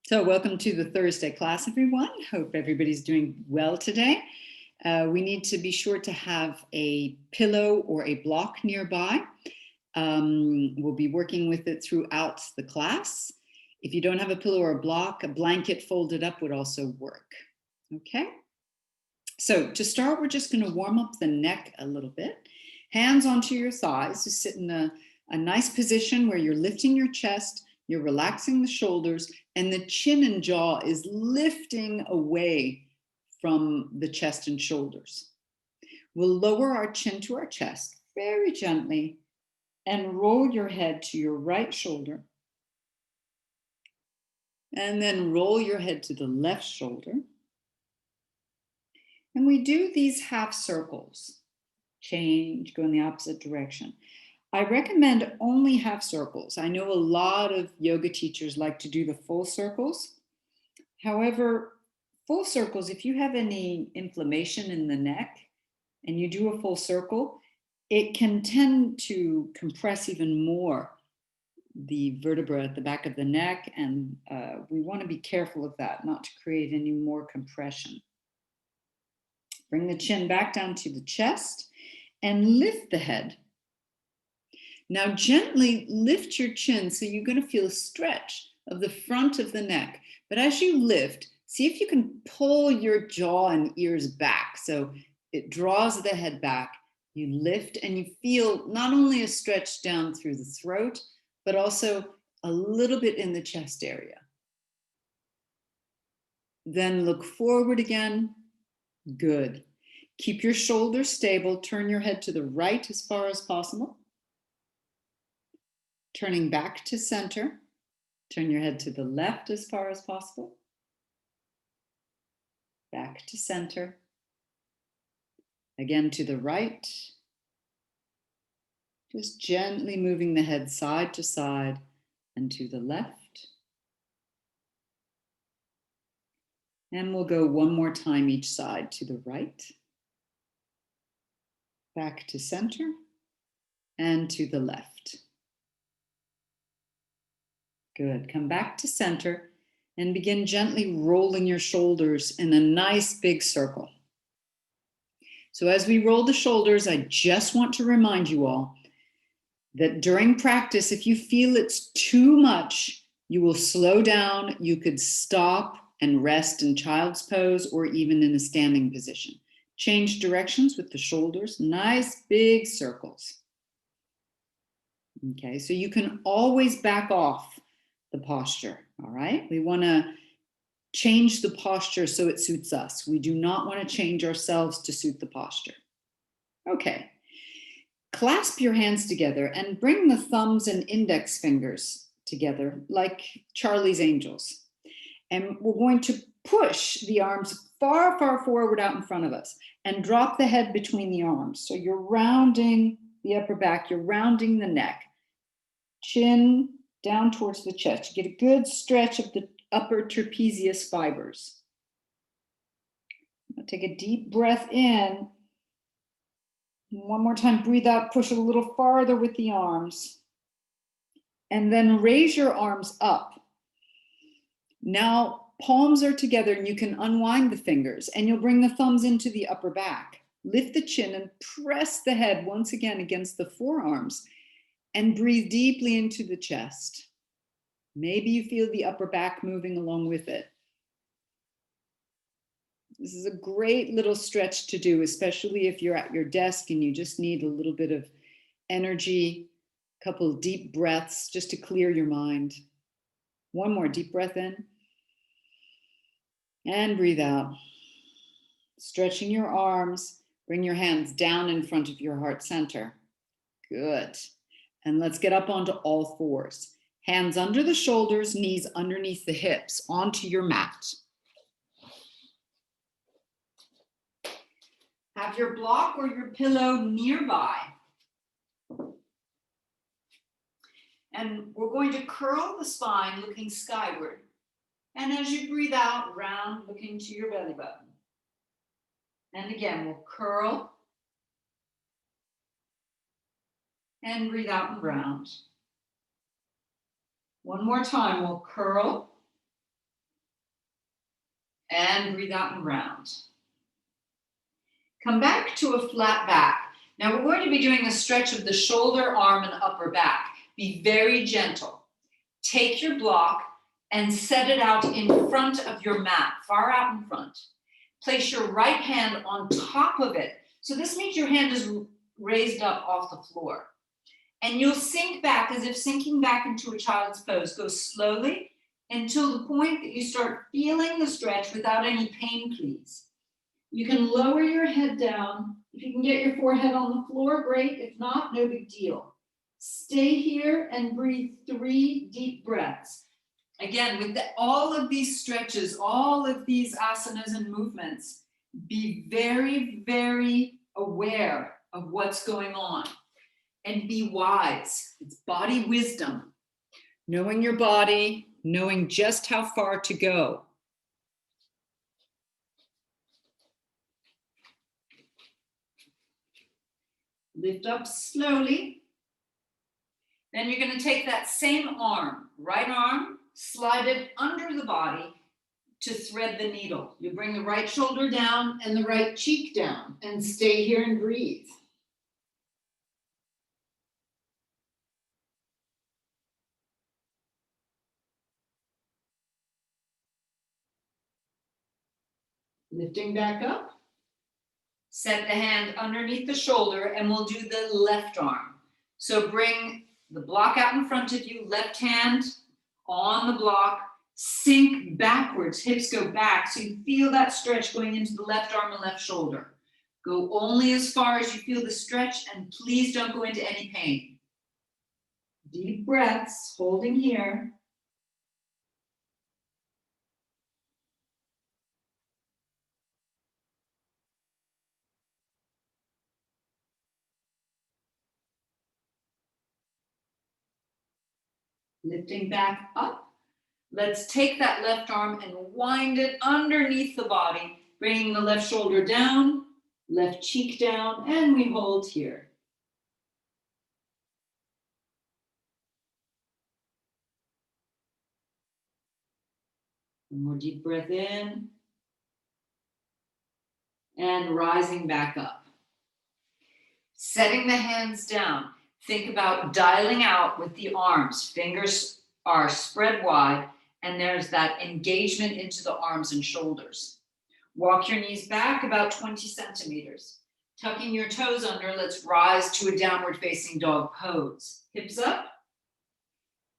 So welcome to the Thursday class, everyone. Hope everybody's doing well today. We need to be sure to have a pillow or a block nearby. We'll be working with it throughout the class. If you don't have a pillow or a block, a blanket folded up would also work. Okay? So to start, we're just going to warm up the neck a little bit. Hands onto your thighs. Just sit in a nice position where you're lifting your chest, you're relaxing the shoulders, and the chin and jaw is lifting away from the chest and shoulders. We'll lower our chin to our chest very gently and roll your head to your right shoulder. And then roll your head to the left shoulder. And we do these half circles. Change, go in the opposite direction. I recommend only half circles. I know a lot of yoga teachers like to do the full circles. However, full circles, if you have any inflammation in the neck and you do a full circle, it can tend to compress even more the vertebra at the back of the neck, and we want to be careful of that, not to create any more compression. Bring the chin back down to the chest and lift the head. Now gently lift your chin so you're going to feel a stretch of the front of the neck. But as you lift, see if you can pull your jaw and ears back. So it draws the head back. You lift and you feel not only a stretch down through the throat, but also a little bit in the chest area. Then look forward again. Good. Keep your shoulders stable. Turn your head to the right as far as possible. Turning back to center. Turn your head to the left as far as possible. Back to center. Again to the right. Just gently moving the head side to side and to the left. And we'll go one more time each side, to the right. Back to center and to the left. Good. Come back to center and begin gently rolling your shoulders in a nice big circle. So as we roll the shoulders, I just want to remind you all that during practice, if you feel it's too much, you will slow down. You could stop and rest in child's pose or even in a standing position. Change directions with the shoulders, nice big circles. Okay, so you can always back off the posture, all right? We want to change the posture so it suits us. We do not want to change ourselves to suit the posture. Okay, clasp your hands together and bring the thumbs and index fingers together like Charlie's Angels. And we're going to push the arms far, far forward out in front of us and drop the head between the arms. So you're rounding the upper back, you're rounding the neck, chin down towards the chest. You get a good stretch of the upper trapezius fibers. Now take a deep breath in. One more time, breathe out, push a little farther with the arms. And then raise your arms up. Now, palms are together and you can unwind the fingers and you'll bring the thumbs into the upper back. Lift the chin and press the head once again against the forearms and breathe deeply into the chest. Maybe you feel the upper back moving along with it. This is a great little stretch to do, especially if you're at your desk and you just need a little bit of energy, a couple of deep breaths just to clear your mind. One more deep breath in. And breathe out. Stretching your arms, bring your hands down in front of your heart center. Good. And let's get up onto all fours. Hands under the shoulders, knees underneath the hips, onto your mat. Have your block or your pillow nearby. And we're going to curl the spine looking skyward. And as you breathe out, round, looking to your belly button. And again, we'll curl. And breathe out and round. One more time, we'll curl. And breathe out and round. Come back to a flat back. Now we're going to be doing a stretch of the shoulder, arm, and upper back. Be very gentle. Take your block and set it out in front of your mat, far out in front. Place your right hand on top of it. So this means your hand is raised up off the floor. And you'll sink back as if sinking back into a child's pose. Go slowly until the point that you start feeling the stretch without any pain, please. You can lower your head down. If you can get your forehead on the floor, great. If not, no big deal. Stay here and breathe 3 deep breaths. Again, with all of these stretches, all of these asanas and movements, be very, very aware of what's going on and be wise. It's body wisdom. Knowing your body, knowing just how far to go. Lift up slowly. Then you're going to take that same arm, right arm, slide it under the body to thread the needle. You bring the right shoulder down and the right cheek down and stay here and breathe. Lifting back up. Set the hand underneath the shoulder and we'll do the left arm. So bring the block out in front of you, left hand on the block, sink backwards, hips go back. So you feel that stretch going into the left arm and left shoulder. Go only as far as you feel the stretch and please don't go into any pain. Deep breaths, holding here. Lifting back up. Let's take that left arm and wind it underneath the body, bringing the left shoulder down, left cheek down, and we hold here. One more deep breath in. And rising back up. Setting the hands down. Think about dialing out with the arms. Fingers are spread wide, and there's that engagement into the arms and shoulders. Walk your knees back about 20 centimeters. Tucking your toes under, let's rise to a downward facing dog pose. Hips up.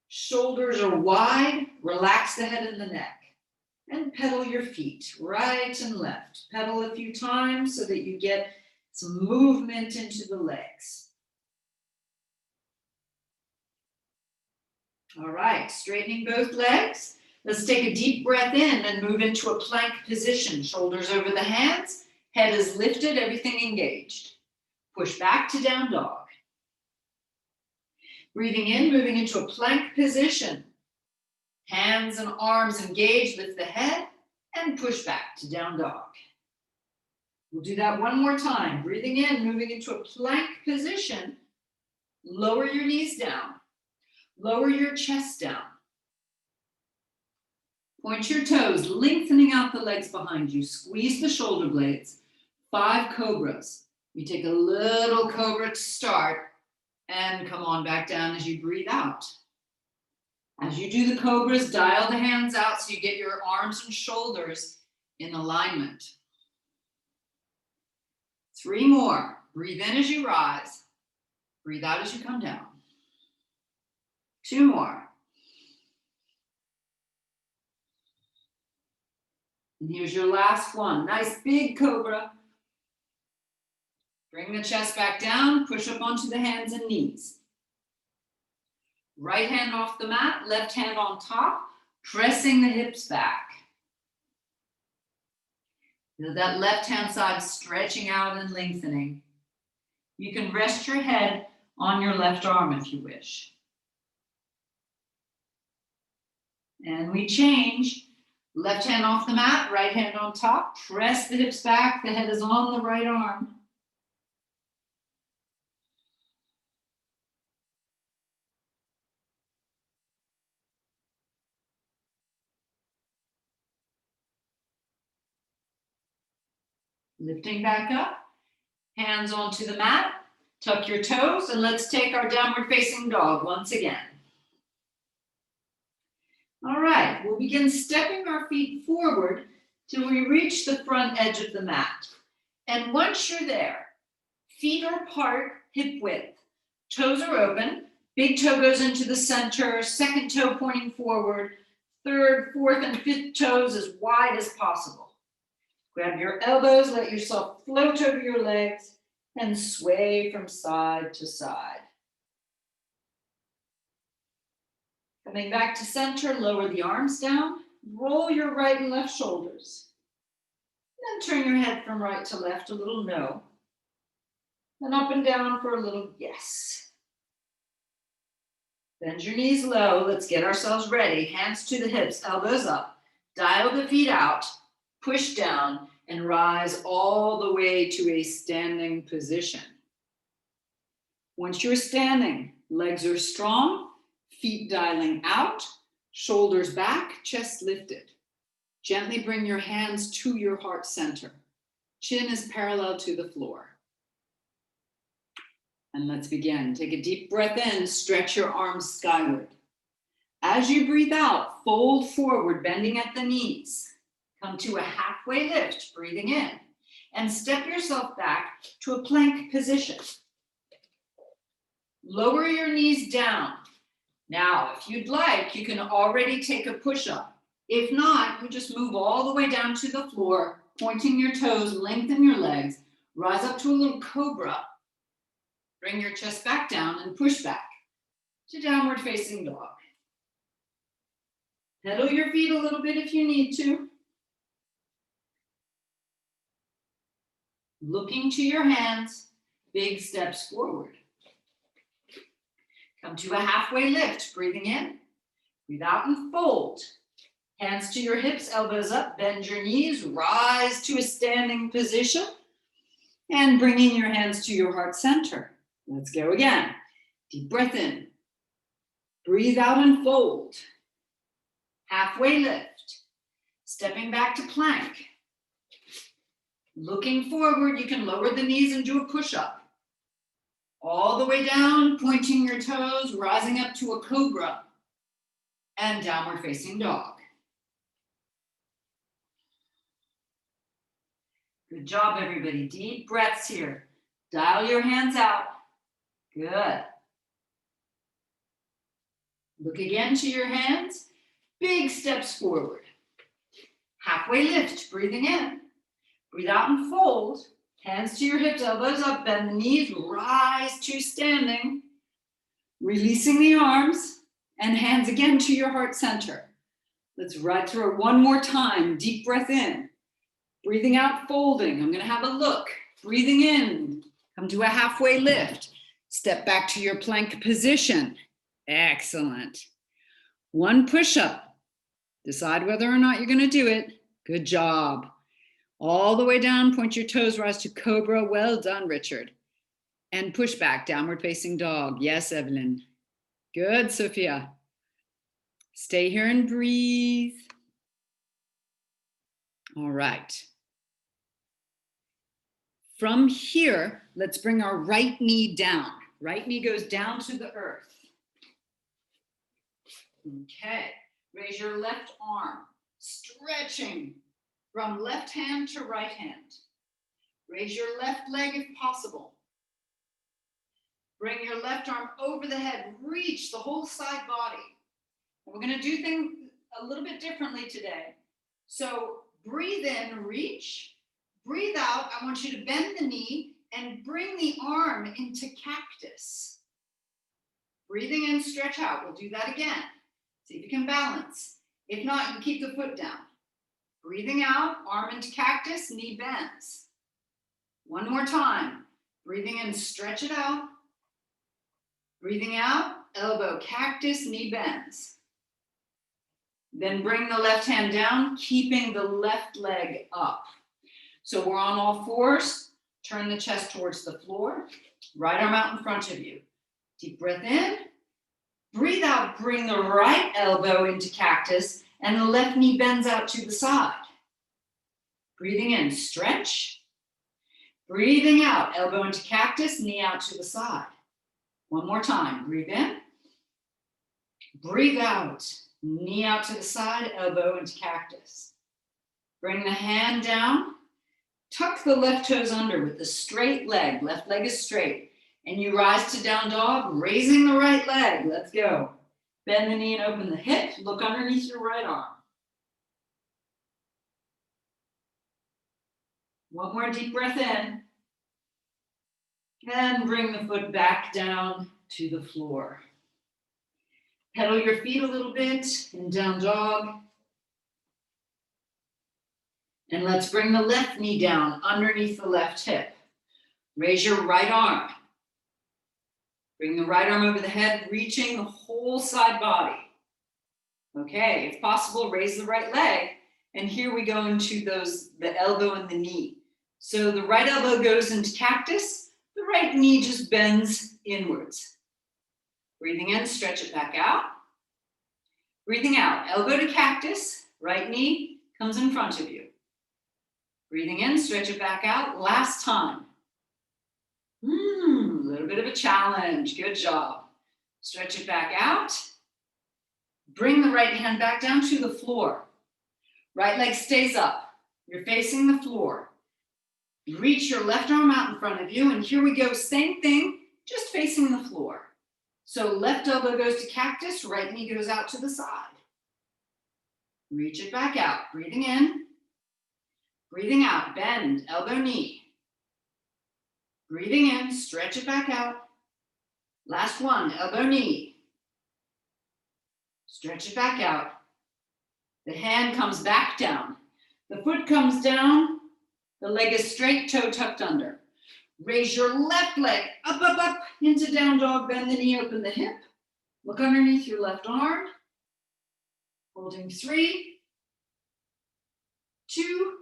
Shoulders are wide. Relax the head and the neck. And pedal your feet, right and left. Pedal a few times so that you get some movement into the legs. All right, straightening both legs. Let's take a deep breath in and move into a plank position. Shoulders over the hands, head is lifted, everything engaged. Push back to down dog. Breathing in, moving into a plank position. Hands and arms engaged, lift the head, and push back to down dog. We'll do that one more time. Breathing in, moving into a plank position. Lower your knees down. Lower your chest down. Point your toes, lengthening out the legs behind you. Squeeze the shoulder blades. 5 cobras. You take a little cobra to start and come on back down as you breathe out. As you do the cobras, dial the hands out so you get your arms and shoulders in alignment. 3 more. Breathe in as you rise. Breathe out as you come down. 2 more. And here's your last one. Nice big cobra. Bring the chest back down. Push up onto the hands and knees. Right hand off the mat, left hand on top, pressing the hips back. Feel that left hand side stretching out and lengthening. You can rest your head on your left arm if you wish. And we change. Left hand off the mat, right hand on top. Press the hips back, the head is on the right arm. Lifting back up, hands onto the mat, tuck your toes, and let's take our downward facing dog once again. All right, we'll begin stepping our feet forward till we reach the front edge of the mat. And once you're there, feet are apart, hip width. Toes are open. Big toe goes into the center, second toe pointing forward, third, fourth, and fifth toes as wide as possible. Grab your elbows, let yourself float over your legs, and sway from side to side. Coming back to center, lower the arms down, roll your right and left shoulders. Then turn your head from right to left, a little no. Then up and down for a little yes. Bend your knees low. Let's get ourselves ready. Hands to the hips, elbows up. Dial the feet out, push down, and rise all the way to a standing position. Once you're standing, legs are strong, feet dialing out, shoulders back, chest lifted. Gently bring your hands to your heart center. Chin is parallel to the floor. And let's begin. Take a deep breath in, stretch your arms skyward. As you breathe out, fold forward, bending at the knees. Come to a halfway lift, breathing in. And step yourself back to a plank position. Lower your knees down. Now, if you'd like, you can already take a push-up. If not, you just move all the way down to the floor, pointing your toes, lengthen your legs, rise up to a little cobra. Bring your chest back down and push back to downward facing dog. Pedal your feet a little bit if you need to. Looking to your hands, big steps forward. Come to a halfway lift, breathing in. Breathe out and fold. Hands to your hips, elbows up, bend your knees, rise to a standing position. And bringing your hands to your heart center. Let's go again. Deep breath in. Breathe out and fold. Halfway lift. Stepping back to plank. Looking forward, you can lower the knees and do a push-up. All the way down, pointing your toes, rising up to a cobra. And downward facing dog. Good job, everybody. Deep breaths here. Dial your hands out. Good. Look again to your hands. Big steps forward. Halfway lift, breathing in. Breathe out and fold. Hands to your hips, elbows up, bend the knees, rise to standing. Releasing the arms and hands again to your heart center. Let's ride through it one more time. Deep breath in. Breathing out, folding. I'm going to have a look. Breathing in. Come to a halfway lift. Step back to your plank position. Excellent. One push-up. Decide whether or not you're going to do it. Good job. All the way down, point your toes, rise to cobra. Well done, Richard. And push back, downward facing dog. Yes, Evelyn. Good, Sophia. Stay here and breathe. All right. From here, let's bring our right knee down. Right knee goes down to the earth. Okay. Raise your left arm, stretching from left hand to right hand. Raise your left leg if possible. Bring your left arm over the head, reach the whole side body. And we're going to do things a little bit differently today. So breathe in, reach. Breathe out. I want you to bend the knee and bring the arm into cactus. Breathing in, stretch out. We'll do that again. See if you can balance. If not, you keep the foot down. Breathing out, arm into cactus, knee bends. One more time. Breathing in, stretch it out. Breathing out, elbow cactus, knee bends. Then bring the left hand down, keeping the left leg up. So we're on all fours. Turn the chest towards the floor. Right arm out in front of you. Deep breath in. Breathe out, bring the right elbow into cactus and the left knee bends out to the side. Breathing in, stretch. Breathing out, elbow into cactus, knee out to the side. One more time, breathe in. Breathe out, knee out to the side, elbow into cactus. Bring the hand down, tuck the left toes under with the straight leg, left leg is straight. And you rise to down dog, raising the right leg, let's go. Bend the knee and open the hip, look underneath your right arm. One more deep breath in. And bring the foot back down to the floor. Pedal your feet a little bit in down dog. And let's bring the left knee down underneath the left hip. Raise your right arm. Bring the right arm over the head, reaching the whole side body. Okay, if possible, raise the right leg. And here we go into the elbow and the knee. So the right elbow goes into cactus, the right knee just bends inwards. Breathing in, stretch it back out. Breathing out, elbow to cactus, right knee comes in front of you. Breathing in, stretch it back out, last time. A little bit of a challenge, good job. Stretch it back out. Bring the right hand back down to the floor. Right leg stays up, you're facing the floor. Reach your left arm out in front of you, and here we go, same thing, just facing the floor. So left elbow goes to cactus, right knee goes out to the side. Reach it back out, breathing in. Breathing out, bend, elbow, knee. Breathing in, stretch it back out. Last one, elbow, knee. Stretch it back out. The hand comes back down. The foot comes down. The leg is straight, toe tucked under. Raise your left leg up, up, up into down dog. Bend the knee, open the hip. Look underneath your left arm. Holding 3, 2,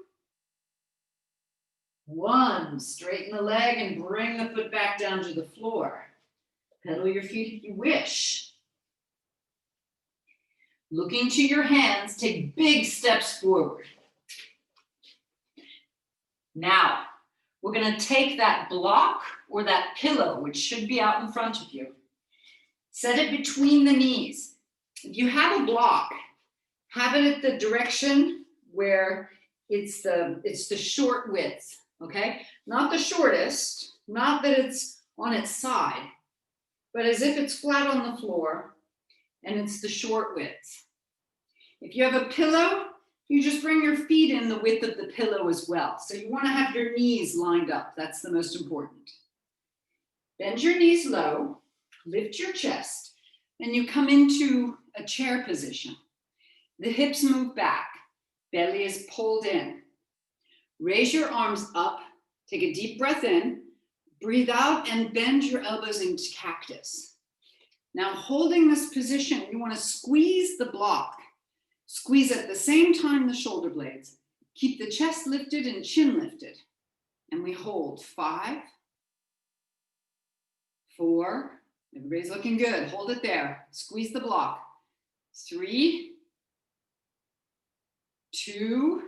1. Straighten the leg and bring the foot back down to the floor. Pedal your feet if you wish. Looking to your hands, take big steps forward. Now, we're going to take that block or that pillow, which should be out in front of you. Set it between the knees. If you have a block, have it at the direction where it's the short width, okay? Not the shortest, not that it's on its side, but as if it's flat on the floor and it's the short width. If you have a pillow, you just bring your feet in the width of the pillow as well. So you want to have your knees lined up. That's the most important. Bend your knees low, lift your chest, and you come into a chair position. The hips move back, belly is pulled in. Raise your arms up, take a deep breath in, breathe out, and bend your elbows into cactus. Now, holding this position, you want to squeeze the block. Squeeze at the same time the shoulder blades. Keep the chest lifted and chin lifted. And we hold 5, 4, everybody's looking good. Hold it there. Squeeze the block. 3, 2,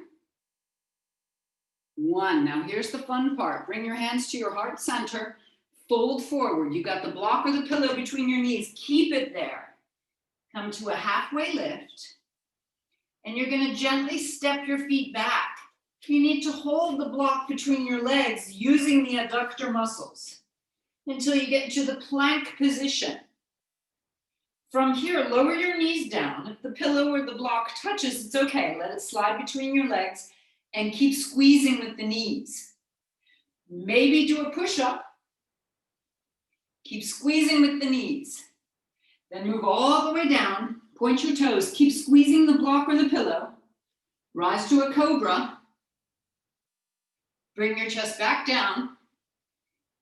1. Now here's the fun part. Bring your hands to your heart center. Fold forward. You got the block or the pillow between your knees. Keep it there. Come to a halfway lift. And you're going to gently step your feet back. You need to hold the block between your legs using the adductor muscles until you get into the plank position. From here, lower your knees down. If the pillow or the block touches, it's okay. Let it slide between your legs and keep squeezing with the knees. Maybe do a push-up. Keep squeezing with the knees. Then move all the way down. Point your toes. Keep squeezing the block or the pillow. Rise to a cobra. Bring your chest back down.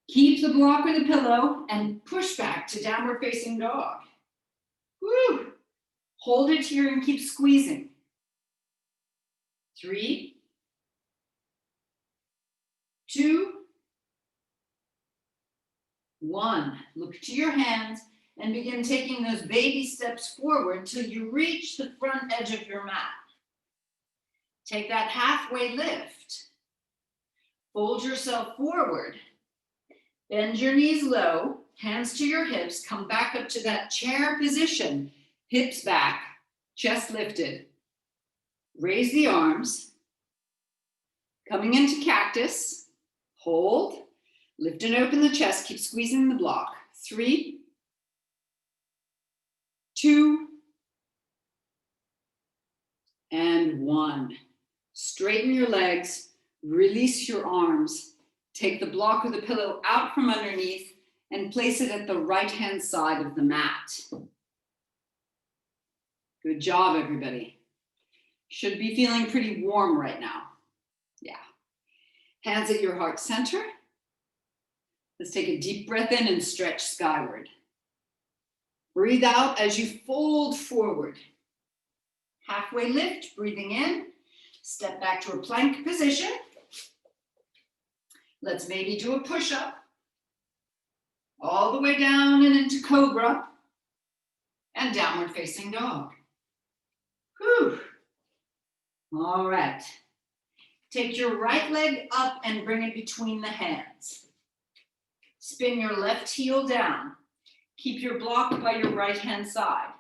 Keep the block or the pillow and push back to downward facing dog. Woo! Hold it here and keep squeezing. 3, 2, 1. Look to your hands and begin taking those baby steps forward till you reach the front edge of your mat. Take that halfway lift. Fold yourself forward. Bend your knees low, hands to your hips, come back up to that chair position. Hips back, chest lifted. Raise the arms. Coming into cactus. Hold. Lift and open the chest. Keep squeezing the block. 3, 2, and 1. Straighten your legs. Release your arms. Take the block or the pillow out from underneath and place it at the right-hand side of the mat. Good job, everybody. Should be feeling pretty warm right now. Yeah. Hands at your heart center. Let's take a deep breath in and stretch skyward. Breathe out as you fold forward. Halfway lift, breathing in. Step back to a plank position. Let's maybe do a push-up. All the way down and into cobra. And downward facing dog. Whew. All right. Take your right leg up and bring it between the hands. Spin your left heel down. Keep your block by your right-hand side.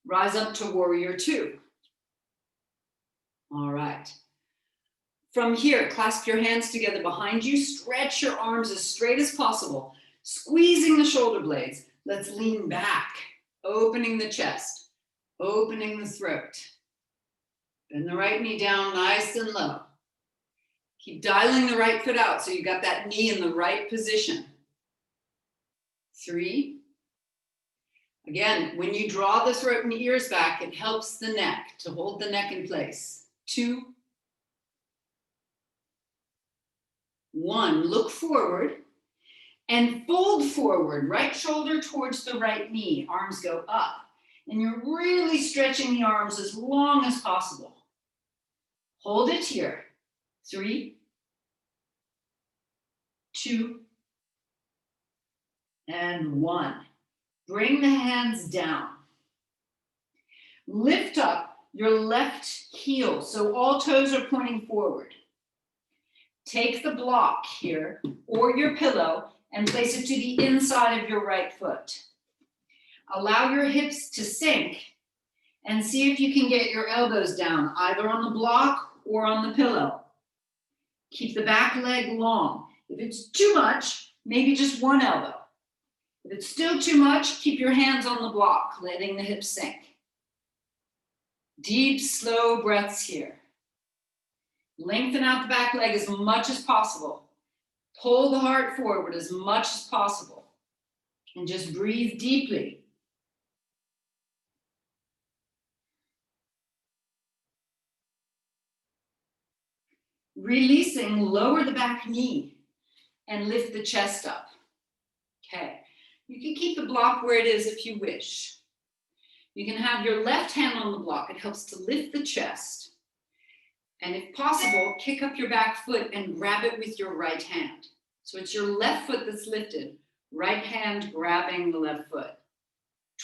Rise up to warrior 2. All right. From here, clasp your hands together behind you. Stretch your arms as straight as possible. Squeezing the shoulder blades. Let's lean back. Opening the chest. Opening the throat. Bend the right knee down nice and low. Keep dialing the right foot out so you got that knee in the right position. 3. Again, when you draw the throat and ears back, it helps the neck to hold the neck in place. 2. 1. Look forward and fold forward. Right shoulder towards the right knee. Arms go up. And you're really stretching the arms as long as possible. Hold it here. 3, 2, and 1. Bring the hands down. Lift up your left heel so all toes are pointing forward. Take the block here or your pillow and place it to the inside of your right foot. Allow your hips to sink and see if you can get your elbows down either on the block or on the pillow. Keep the back leg long. If it's too much, maybe just one elbow. If it's still too much, keep your hands on the block, letting the hips sink. Deep, slow breaths here. Lengthen out the back leg as much as possible. Pull the heart forward as much as possible. And just breathe deeply. Releasing, lower the back knee and lift the chest up. Okay, you can keep the block where it is if you wish. You can have your left hand on the block. It helps to lift the chest. And if possible, kick up your back foot and grab it with your right hand. So it's your left foot that's lifted, right hand grabbing the left foot.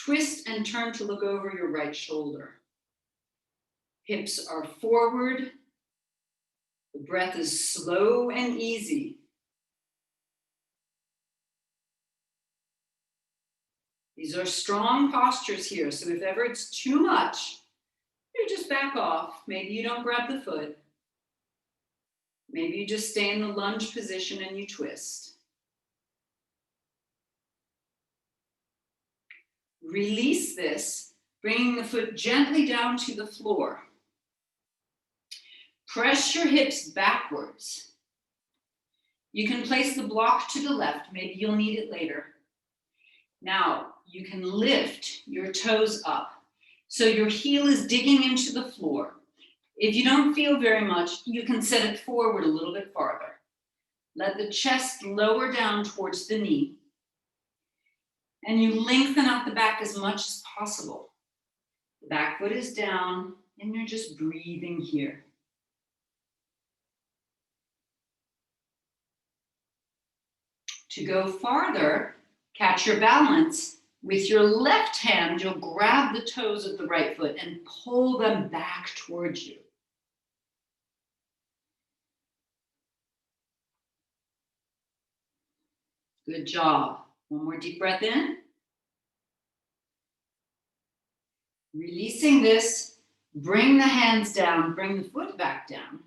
Twist and turn to look over your right shoulder. Hips are forward. The breath is slow and easy. These are strong postures here, so if ever it's too much, you just back off. Maybe you don't grab the foot. Maybe you just stay in the lunge position and you twist. Release this, bringing the foot gently down to the floor. Press your hips backwards. You can place the block to the left. Maybe you'll need it later. Now, you can lift your toes up. So your heel is digging into the floor. If you don't feel very much, you can set it forward a little bit farther. Let the chest lower down towards the knee. And you lengthen out the back as much as possible. The back foot is down, and you're just breathing here. To go farther, catch your balance. With your left hand, you'll grab the toes of the right foot and pull them back towards you. Good job. One more deep breath in. Releasing this, bring the hands down, bring the foot back down.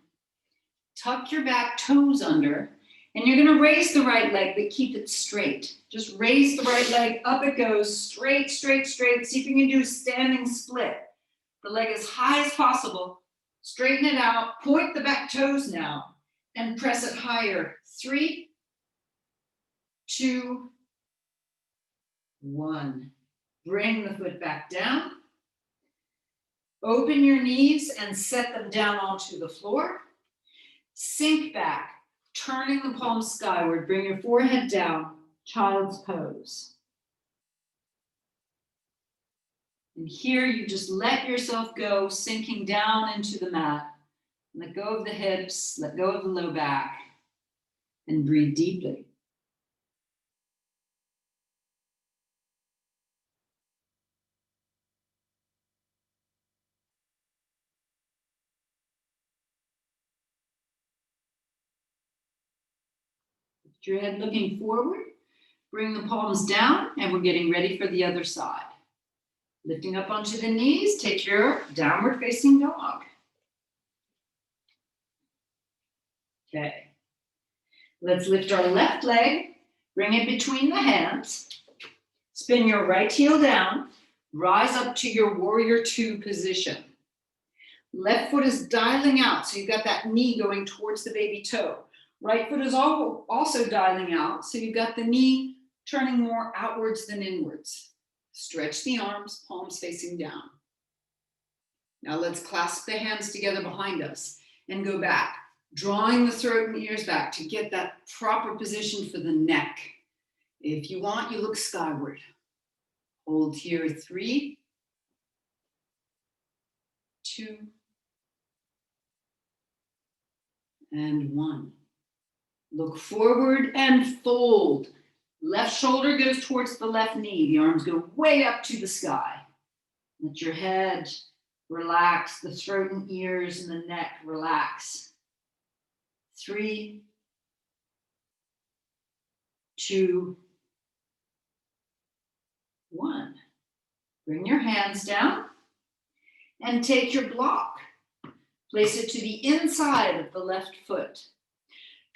Tuck your back toes under, and you're going to raise the right leg, but keep it straight. Just raise the right leg, up it goes, straight, straight, straight. See if you can do a standing split. The leg as high as possible. Straighten it out, point the back toes now, and press it higher. 3, 2, 1. Bring the foot back down. Open your knees and set them down onto the floor. Sink back, turning the palms skyward. Bring your forehead down, child's pose. And here you just let yourself go, sinking down into the mat. Let go of the hips, let go of the low back, and breathe deeply. Lift your head looking forward. Bring the palms down, and we're getting ready for the other side. Lifting up onto the knees, take your downward facing dog. Okay. Let's lift our left leg, bring it between the hands. Spin your right heel down, rise up to your warrior 2 position. Left foot is dialing out, so you've got that knee going towards the baby toe. Right foot is also dialing out, so you've got the knee turning more outwards than inwards. Stretch the arms, palms facing down. Now let's clasp the hands together behind us and go back, drawing the throat and ears back to get that proper position for the neck. If you want, you look skyward. Hold here, 3, 2, and 1. Look forward and fold. Left shoulder goes towards the left knee. The arms go way up to the sky. Let your head relax, the throat and ears and the neck relax. 3, 2, 1. Bring your hands down and take your block. Place it to the inside of the left foot.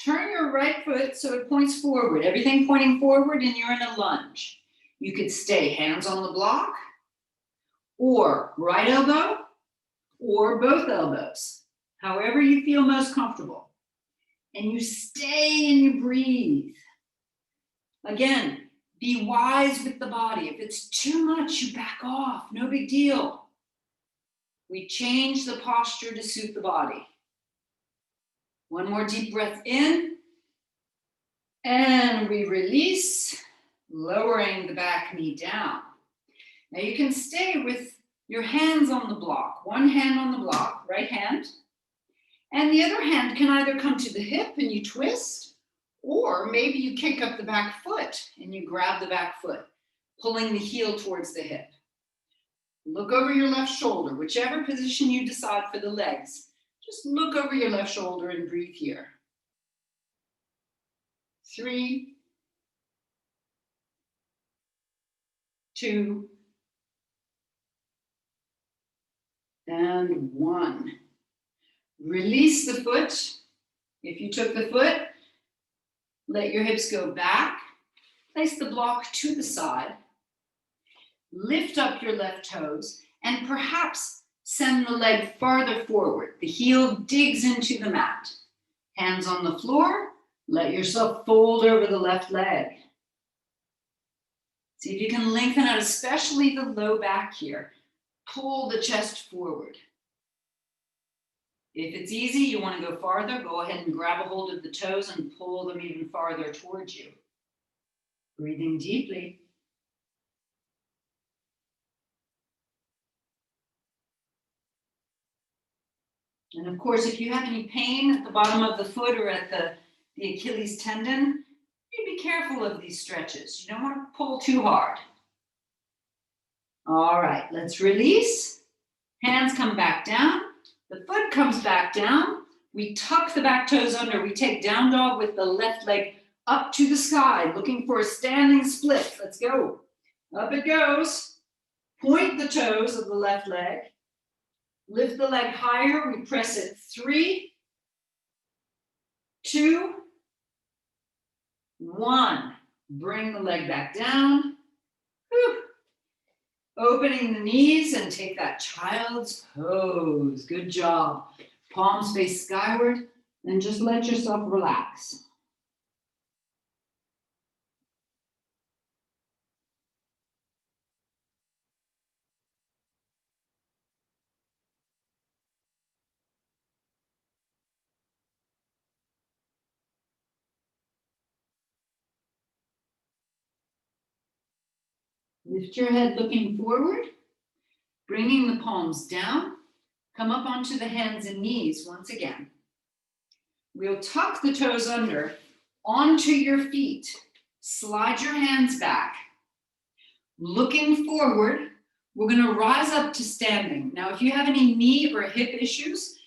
Turn your right foot so it points forward. Everything pointing forward, and you're in a lunge. You could stay hands on the block, or right elbow, or both elbows. However you feel most comfortable. And you stay and you breathe. Again, be wise with the body. If it's too much, you back off. No big deal. We change the posture to suit the body. One more deep breath in. And we release, lowering the back knee down. Now you can stay with your hands on the block. One hand on the block, right hand. And the other hand can either come to the hip and you twist, or maybe you kick up the back foot and you grab the back foot, pulling the heel towards the hip. Look over your left shoulder, whichever position you decide for the legs. Just look over your left shoulder and breathe here. 3, 2, and 1. Release the foot. If you took the foot, let your hips go back. Place the block to the side. Lift up your left toes and perhaps send the leg farther forward. The heel digs into the mat. Hands on the floor. Let yourself fold over the left leg. See if you can lengthen out, especially the low back here. Pull the chest forward. If it's easy, you want to go farther, go ahead and grab a hold of the toes and pull them even farther towards you. Breathing deeply. And of course, if you have any pain at the bottom of the foot or at the Achilles tendon, you be careful of these stretches. You don't want to pull too hard. All right, let's release. Hands come back down. The foot comes back down. We tuck the back toes under. We take down dog with the left leg up to the sky, looking for a standing split. Let's go. Up it goes. Point the toes of the left leg. Lift the leg higher. We press it 3, 2, 1. Bring the leg back down. Whew. Opening the knees and take that child's pose. Good job. Palms face skyward and just let yourself relax. Lift your head looking forward, bringing the palms down. Come up onto the hands and knees once again. We'll tuck the toes under onto your feet. Slide your hands back. Looking forward, we're going to rise up to standing. Now, if you have any knee or hip issues,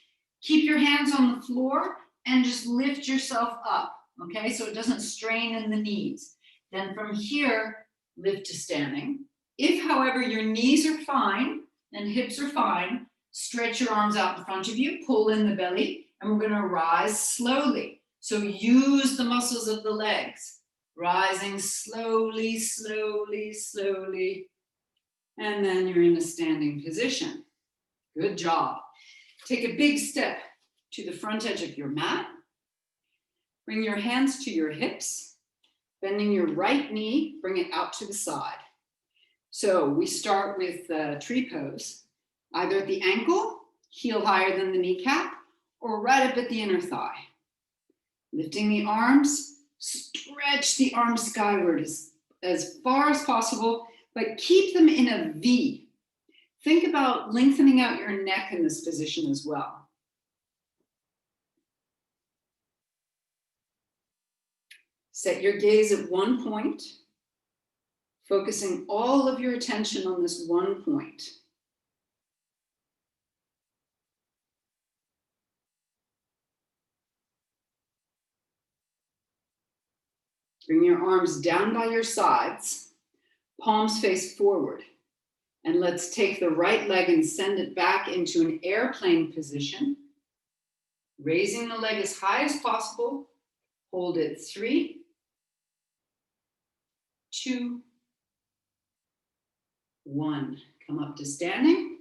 keep your hands on the floor and just lift yourself up, okay? So it doesn't strain in the knees. Then from here, lift to standing. If, however, your knees are fine and hips are fine, stretch your arms out in front of you, pull in the belly, and we're going to rise slowly. So use the muscles of the legs, rising slowly, slowly, slowly, and then you're in a standing position. Good job. Take a big step to the front edge of your mat. Bring your hands to your hips, bending your right knee, bring it out to the side. So we start with tree pose, either at the ankle, heel higher than the kneecap, or right up at the inner thigh. Lifting the arms, stretch the arms skyward as far as possible, but keep them in a V. Think about lengthening out your neck in this position as well. Set your gaze at one point, focusing all of your attention on this one point. Bring your arms down by your sides, palms face forward. And let's take the right leg and send it back into an airplane position. Raising the leg as high as possible. Hold it 3, 2, 1. Come up to standing.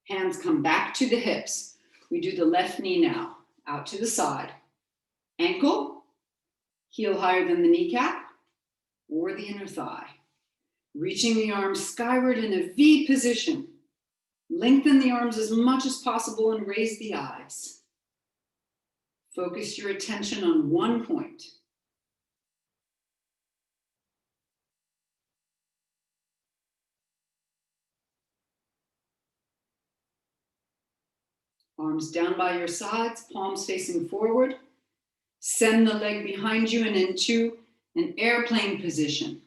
Hands come back to the hips. We do the left knee now. Out to the side. Ankle, heel higher than the kneecap or the inner thigh. Reaching the arms skyward in a V position. Lengthen the arms as much as possible and raise the eyes. Focus your attention on one point. Arms down by your sides, palms facing forward. Send the leg behind you and into an airplane position.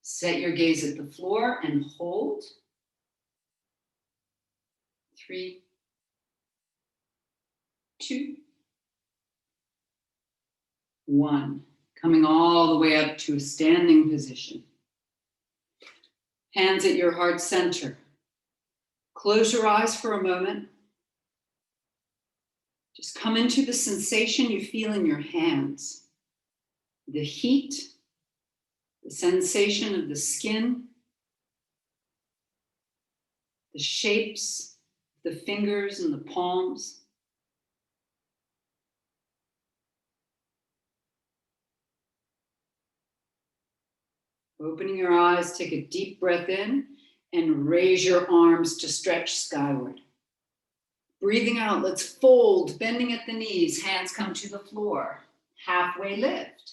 Set your gaze at the floor and hold. 3, 2, 1. Coming all the way up to a standing position. Hands at your heart center. Close your eyes for a moment. Just come into the sensation you feel in your hands. The heat, the sensation of the skin, the shapes, the fingers and the palms. Opening your eyes, take a deep breath in and raise your arms to stretch skyward. Breathing out, let's fold, bending at the knees, hands come to the floor. Halfway lift.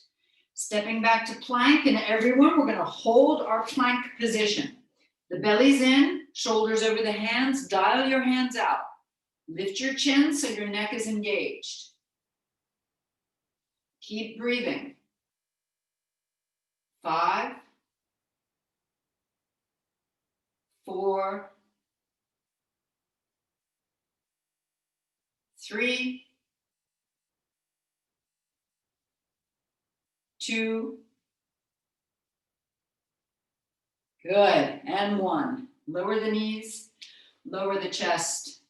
Stepping back to plank, and everyone, we're going to hold our plank position. The belly's in, shoulders over the hands, dial your hands out. Lift your chin so your neck is engaged. Keep breathing. 5, 4, 3, 2. Good. And 1. Lower the knees, lower the chest,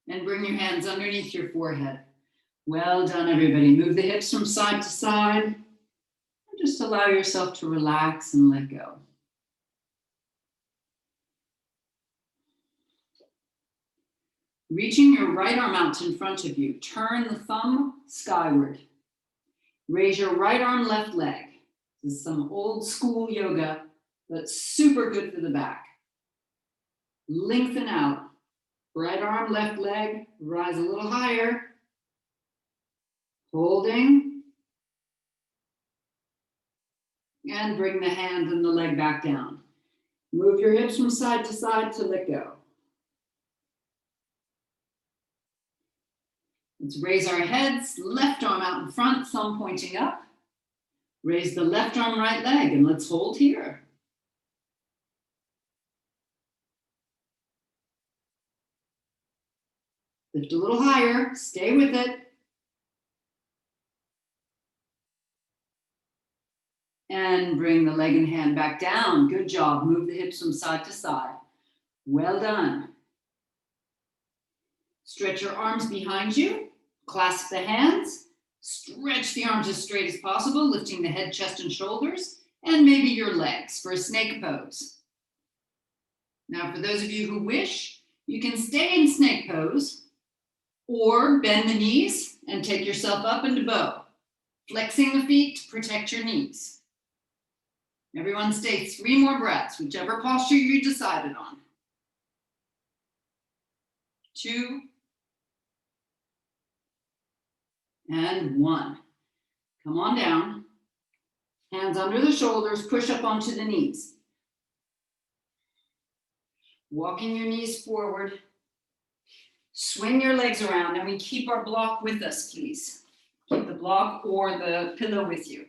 and bring your hands underneath your forehead. Well done, everybody. Move the hips from side to side. And just allow yourself to relax and let go. Reaching your right arm out in front of you, turn the thumb skyward. Raise your right arm, left leg. This is some old school yoga, but super good for the back. Lengthen out. Right arm, left leg, rise a little higher. Holding. And bring the hand and the leg back down. Move your hips from side to side to let go. Let's raise our heads, left arm out in front, thumb pointing up. Raise the left arm, right leg, and let's hold here. Lift a little higher, stay with it. And bring the leg and hand back down. Good job. Move the hips from side to side. Well done. Stretch your arms behind you. Clasp the hands. Stretch the arms as straight as possible, lifting the head, chest, and shoulders, and maybe your legs for a snake pose. Now, for those of you who wish, you can stay in snake pose or bend the knees and take yourself up into bow, flexing the feet to protect your knees. Everyone stay 3 more breaths, whichever posture you decided on. 2. And 1. Come on down. Hands under the shoulders, push up onto the knees. Walking your knees forward. Swing your legs around, and we keep our block with us, please. Keep the block or the pillow with you.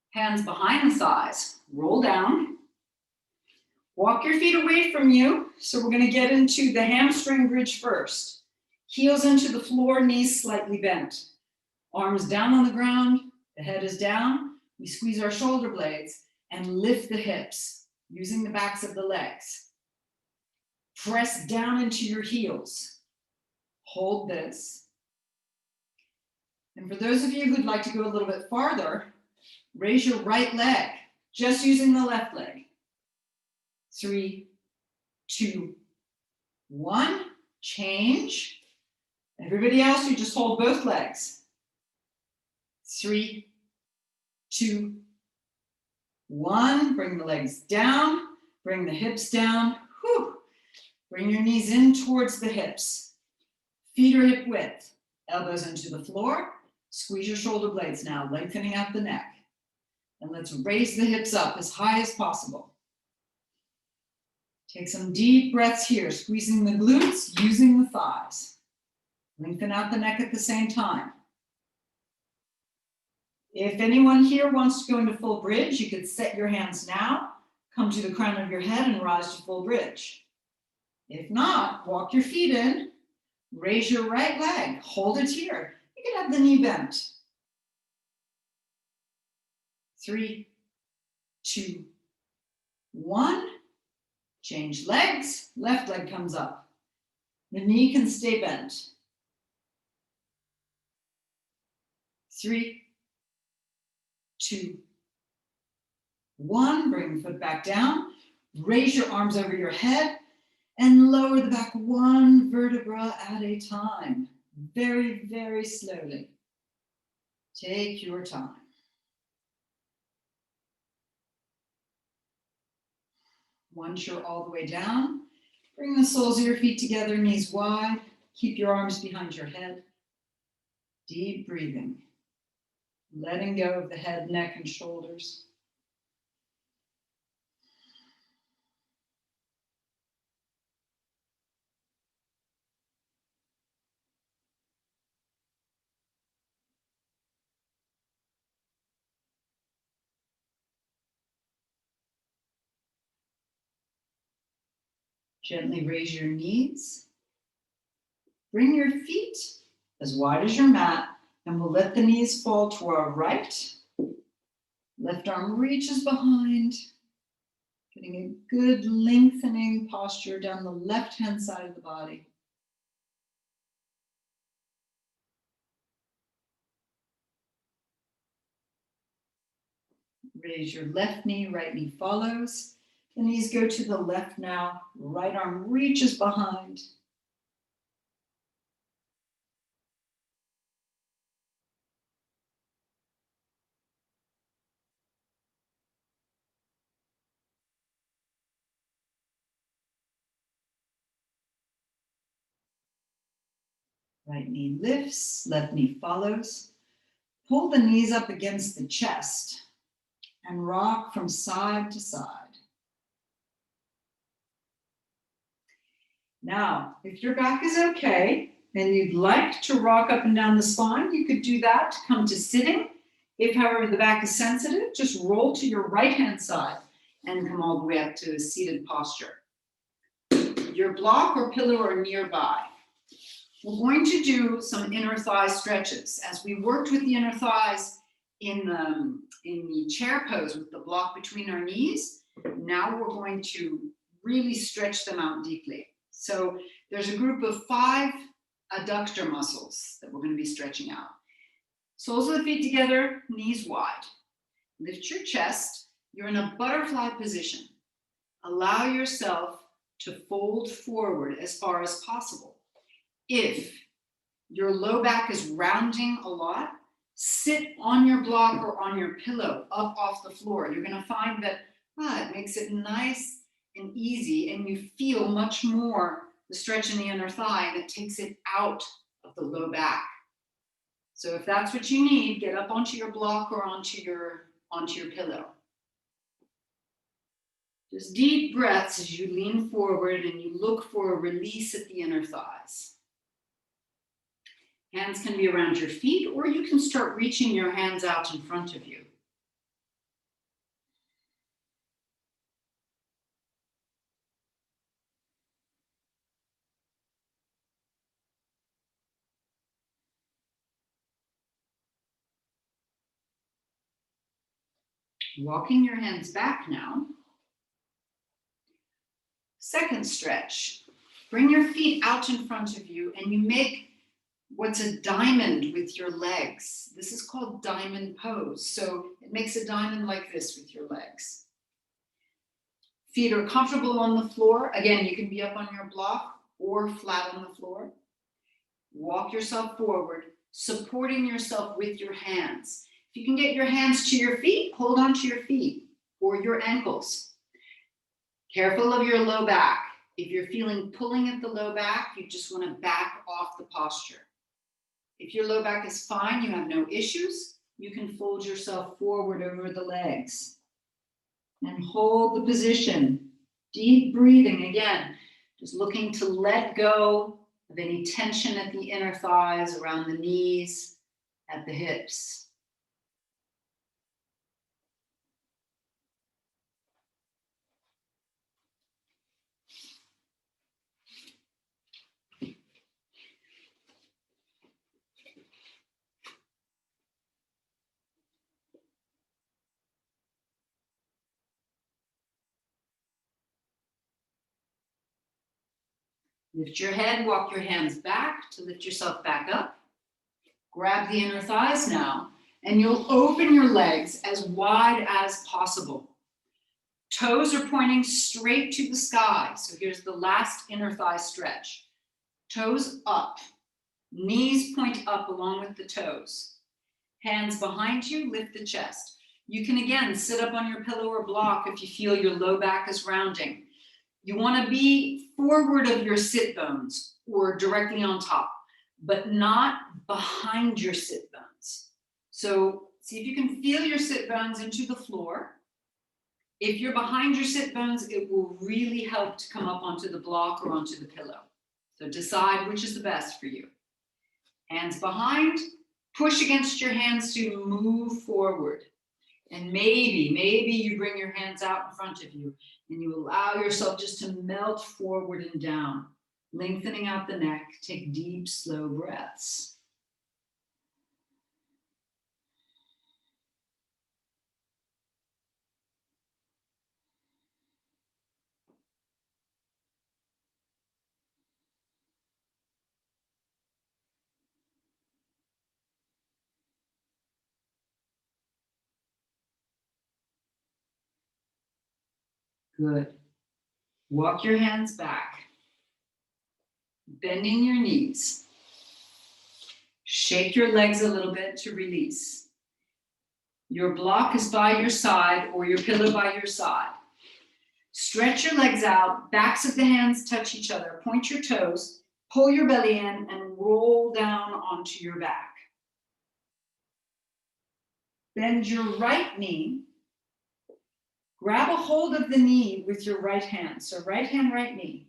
Hands behind the thighs. Roll down. Walk your feet away from you. So we're going to get into the hamstring bridge first. Heels into the floor, knees slightly bent. Arms down on the ground, the head is down. We squeeze our shoulder blades and lift the hips using the backs of the legs. Press down into your heels. Hold this. And for those of you who'd like to go a little bit farther, raise your right leg, just using the left leg. 3, 2, 1, change. Everybody else, you just hold both legs. 3, 2, 1. Bring the legs down. Bring the hips down. Whew. Bring your knees in towards the hips. Feet are hip width. Elbows into the floor. Squeeze your shoulder blades now, lengthening out the neck. And let's raise the hips up as high as possible. Take some deep breaths here, squeezing the glutes, using the thighs. Lengthen out the neck at the same time. If anyone here wants to go into full bridge, you could set your hands now, come to the crown of your head and rise to full bridge. If not, walk your feet in, raise your right leg, hold it here. You can have the knee bent. 3, 2, 1. Change legs, left leg comes up. The knee can stay bent. 3, 2, 1. Bring the foot back down. Raise your arms over your head and lower the back 1 vertebra at a time. Very, very slowly. Take your time. Once you're all the way down, bring the soles of your feet together, knees wide. Keep your arms behind your head. Deep breathing. Letting go of the head, neck, and shoulders. Gently raise your knees. Bring your feet as wide as your mat, and we'll let the knees fall to our right Left arm reaches behind, getting a good lengthening posture down the left-hand side of the body. Raise your left knee, right knee follows. The knees go to the left now. Right arm reaches behind. Right knee lifts, left knee follows. Pull the knees up against the chest and rock from side to side. Now, if your back is okay and you'd like to rock up and down the spine, you could do that to come to sitting. If, however, the back is sensitive, just roll to your right-hand side and come all the way up to a seated posture. Your block or pillow are nearby. We're going to do some inner thigh stretches. As we worked with the inner thighs in the chair pose with the block between our knees, now we're going to really stretch them out deeply. So there's a group of 5 adductor muscles that we're going to be stretching out. Soles of the feet together, knees wide. Lift your chest. You're in a butterfly position. Allow yourself to fold forward as far as possible. If your low back is rounding a lot, sit on your block or on your pillow up off the floor. You're going to find that it makes it nice and easy, and you feel much more the stretch in the inner thigh, and it takes it out of the low back. So if that's what you need, get up onto your block or onto your pillow. Just deep breaths as you lean forward and you look for a release at the inner thighs. Hands can be around your feet, or you can start reaching your hands out in front of you. Walking your hands back now. Second stretch. Bring your feet out in front of you and you make what's a diamond with your legs. This is called diamond pose. So it makes a diamond like this with your legs. Feet are comfortable on the floor. Again, you can be up on your block or flat on the floor. Walk yourself forward, supporting yourself with your hands. If you can get your hands to your feet, hold on to your feet or your ankles. Careful of your low back. If you're feeling pulling at the low back, you just want to back off the posture. If your low back is fine, you have no issues, you can fold yourself forward over the legs and hold the position. Deep breathing again, just looking to let go of any tension at the inner thighs, around the knees, at the hips. Lift your head, walk your hands back to lift yourself back up. Grab the inner thighs now, and you'll open your legs as wide as possible. Toes are pointing straight to the sky. So here's the last inner thigh stretch. Toes up, knees point up along with the toes. Hands behind you, lift the chest. You can again sit up on your pillow or block if you feel your low back is rounding. You want to be forward of your sit bones or directly on top, but not behind your sit bones. So see if you can feel your sit bones into the floor. If you're behind your sit bones, it will really help to come up onto the block or onto the pillow. So decide which is the best for you. Hands behind, push against your hands to move forward. And maybe you bring your hands out in front of you and you allow yourself just to melt forward and down, lengthening out the neck. Take deep, slow breaths. Good. Walk your hands back, bending your knees. Shake your legs a little bit to release. Your block is by your side or your pillow by your side. Stretch your legs out, backs of the hands touch each other, point your toes, pull your belly in and roll down onto your back. Bend your right knee. Grab a hold of the knee with your right hand. So right hand, right knee.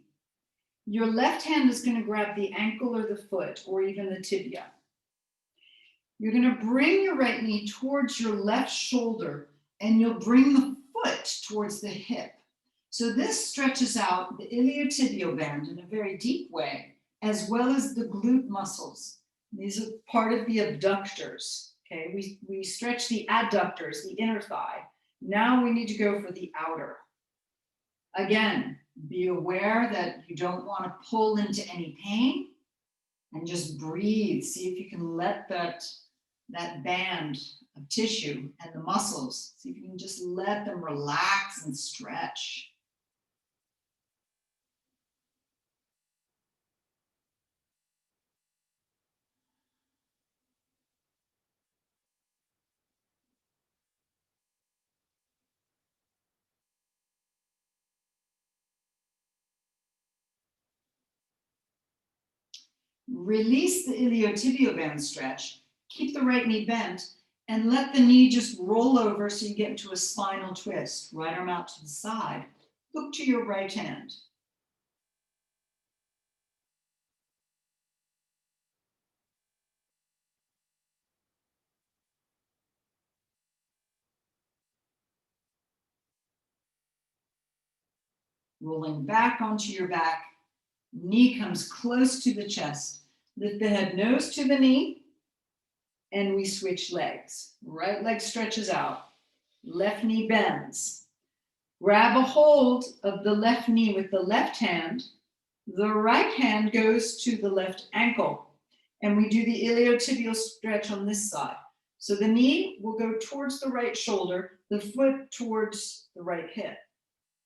Your left hand is going to grab the ankle or the foot or even the tibia. You're going to bring your right knee towards your left shoulder and you'll bring the foot towards the hip. So this stretches out the iliotibial band in a very deep way, as well as the glute muscles. These are part of the abductors. Okay, we stretch the adductors, the inner thigh. Now we need to go for the outer. Again, be aware that you don't want to pull into any pain and just breathe. See if you can let that band of tissue and the muscles, see if you can just let them relax and stretch. Release the iliotibial band stretch. Keep the right knee bent and let the knee just roll over so you get into a spinal twist. Right arm out to the side. Look to your right hand. Rolling back onto your back. Knee comes close to the chest. Lift the head, nose to the knee, and we switch legs. Right leg stretches out. Left knee bends. Grab a hold of the left knee with the left hand. The right hand goes to the left ankle. And we do the iliotibial stretch on this side. So the knee will go towards the right shoulder, the foot towards the right hip.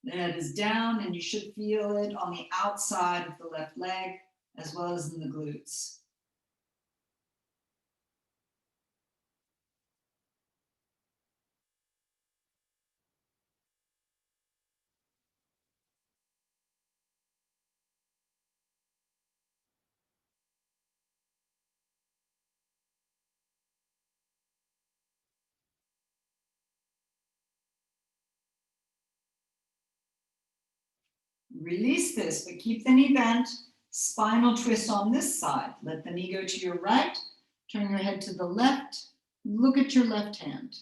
The head is down and you should feel it on the outside of the left leg as well as in the glutes. Release this, but keep the knee bent. Spinal twist on this side. Let the knee go to your right. Turn your head to the left. Look at your left hand.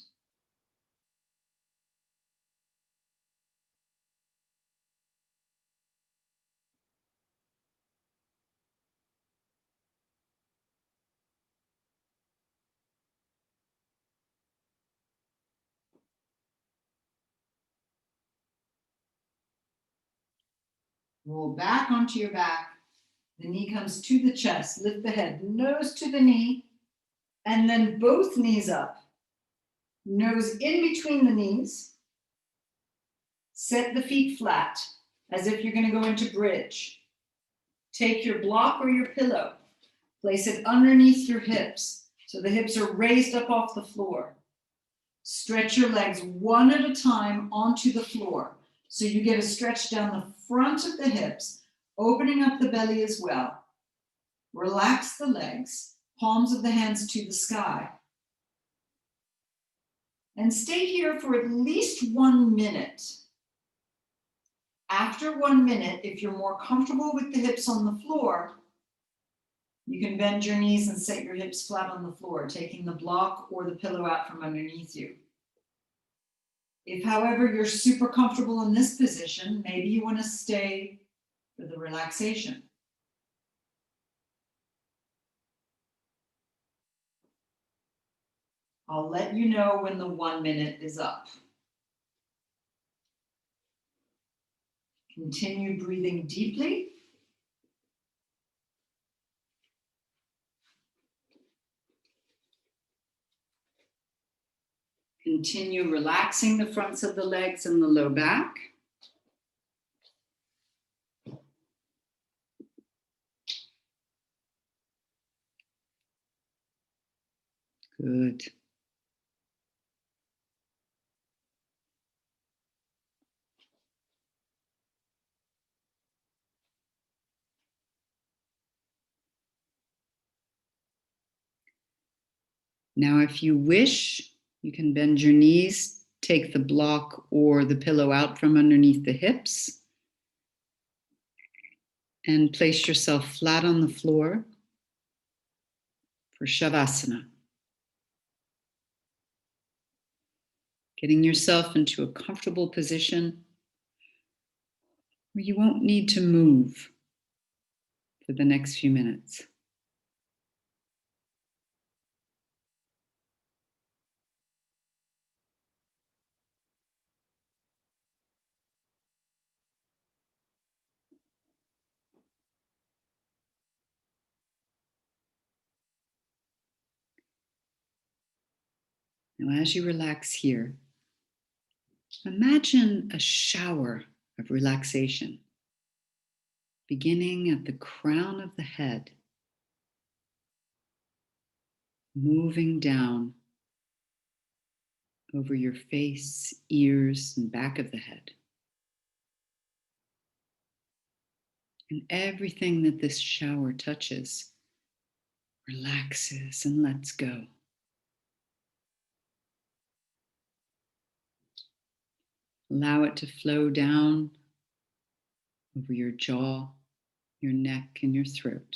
Roll back onto your back. The knee comes to the chest. Lift the head, nose to the knee, and then both knees up. Nose in between the knees. Set the feet flat as if you're going to go into bridge. Take your block or your pillow. Place it underneath your hips so the hips are raised up off the floor. Stretch your legs one at a time onto the floor so you get a stretch down the front of the hips, opening up the belly as well. Relax the legs, palms of the hands to the sky. And stay here for at least 1 minute. After 1 minute, if you're more comfortable with the hips on the floor, you can bend your knees and set your hips flat on the floor, taking the block or the pillow out from underneath you. If, however, you're super comfortable in this position, maybe you want to stay for the relaxation. I'll let you know when the 1 minute is up. Continue breathing deeply. Continue relaxing the fronts of the legs and the low back. Good. Now, if you wish, you can bend your knees, take the block or the pillow out from underneath the hips, and place yourself flat on the floor for Shavasana. Getting yourself into a comfortable position where you won't need to move for the next few minutes. Now, as you relax here, imagine a shower of relaxation beginning at the crown of the head, moving down over your face, ears, and back of the head. And everything that this shower touches relaxes and lets go. Allow it to flow down over your jaw, your neck, and your throat.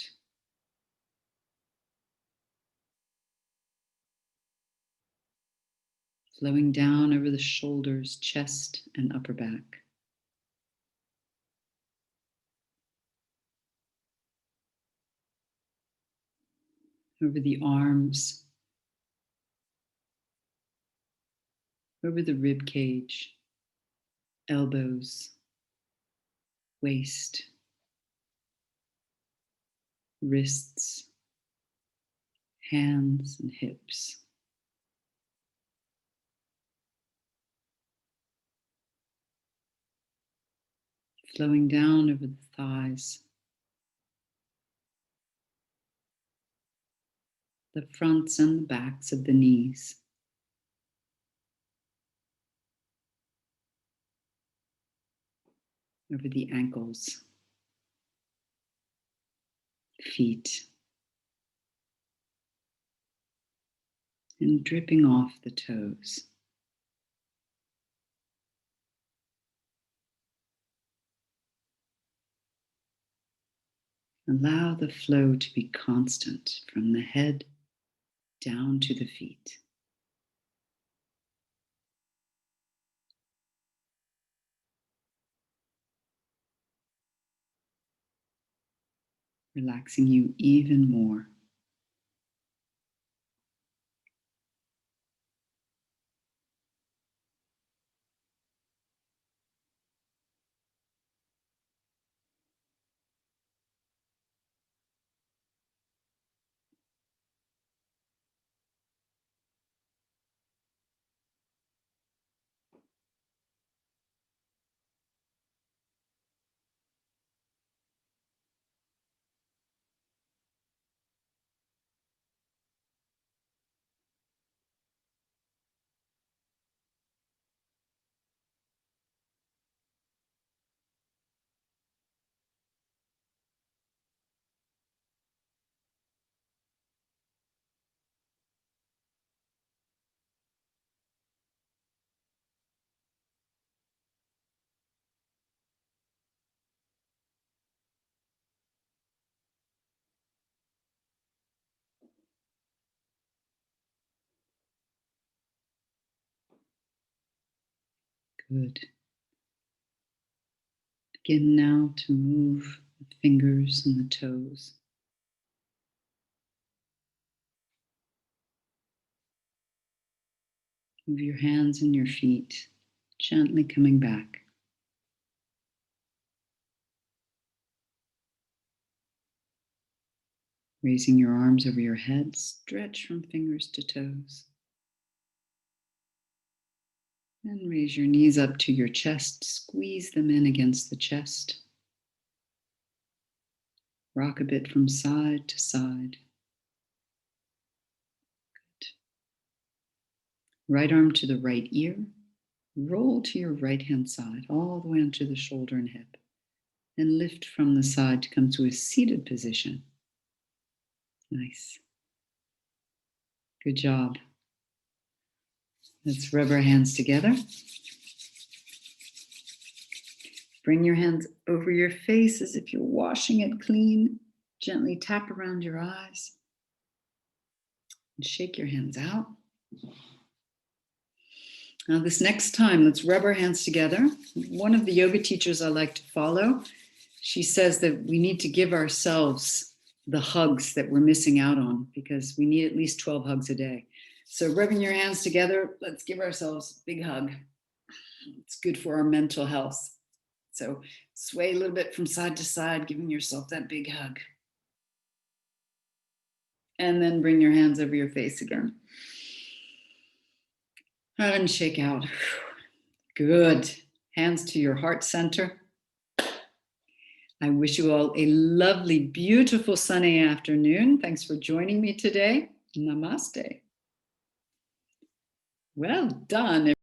Flowing down over the shoulders, chest, and upper back. Over the arms, over the rib cage, elbows, waist, wrists, hands, and hips. Flowing down over the thighs, the fronts and the backs of the knees. Over the ankles, feet, and dripping off the toes. Allow the flow to be constant from the head down to the feet. Relaxing you even more. Good. Begin now to move the fingers and the toes. Move your hands and your feet, gently coming back. Raising your arms over your head, stretch from fingers to toes. And raise your knees up to your chest, squeeze them in against the chest. Rock a bit from side to side. Good. Right arm to the right ear. Roll to your right hand side, all the way onto the shoulder and hip. And lift from the side to come to a seated position. Nice. Good job. Let's rub our hands together. Bring your hands over your face as if you're washing it clean. Gently tap around your eyes. And shake your hands out. Now this next time, let's rub our hands together. One of the yoga teachers I like to follow, she says that we need to give ourselves the hugs that we're missing out on because we need at least 12 hugs a day. So rubbing your hands together, let's give ourselves a big hug. It's good for our mental health. So sway a little bit from side to side, giving yourself that big hug. And then bring your hands over your face again. And shake out. Good. Hands to your heart center. I wish you all a lovely, beautiful sunny afternoon. Thanks for joining me today. Namaste. Well done.